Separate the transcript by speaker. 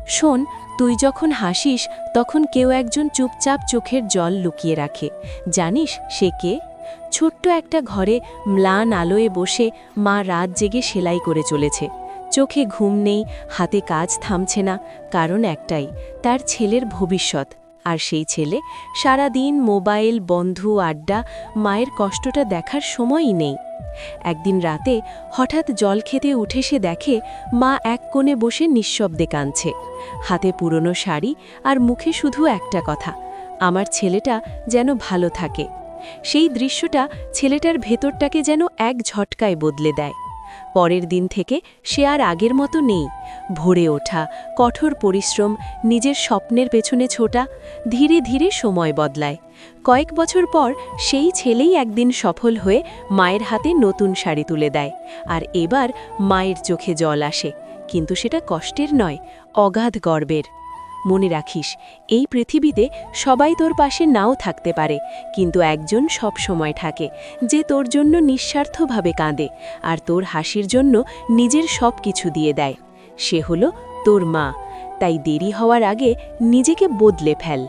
Speaker 1: শোন, তুই যখন হাসিস তখন কেউ একজন চুপচাপ চোখের জল লুকিয়ে রাখে। জানিস সে কে? ছোট্ট একটা ঘরে ম্লান আলোয় বসে মা রাত জেগে সেলাই করে চলেছে। চোখে ঘুম নেই, হাতে কাজ থামছে না, কারণ একটাই, তার ছেলের ভবিষ্যৎ। আর সেই ছেলে সারা দিন মোবাইল, বন্ধু, আড্ডা, মায়ের কষ্টটা দেখার সময়ই নেই। একদিন রাতে হঠাৎ জল খেতে উঠে সে দেখে মা এক কোণে বসে নিঃশব্দে কাঁদছে, হাতে পুরনো শাড়ি আর মুখে শুধু একটা কথা, আমার ছেলেটা যেন ভালো থাকে। সেই দৃশ্যটা ছেলেটার ভেতরটাকে যেন এক ঝটকায় বদলে দেয়। পরের দিন থেকে সে আর আগের মতো নেই। ভোরে ওঠা, কঠোর পরিশ্রম, নিজের স্বপ্নের পেছনে ছোটা, ধীরে ধীরে সময় বদলায়। কয়েক বছর পর সেই ছেলেই একদিন সফল হয়ে মায়ের হাতে নতুন শাড়ি তুলে দেয়। আর এবার মায়ের চোখে জল আসে, কিন্তু সেটা কষ্টের নয়, অগাধ গর্বের। মনে রাখিস, এই পৃথিবীতে সবাই তোর পাশে নাও থাকতে পারে, কিন্তু একজন সব সময় থাকে, যে তোর জন্য নিঃস্বার্থভাবে কাঁদে আর তোর হাসির জন্য নিজের সব কিছু দিয়ে দেয়। সে হলো তোর মা। তাই দেরি হওয়ার আগে নিজেকে বদলে ফেল।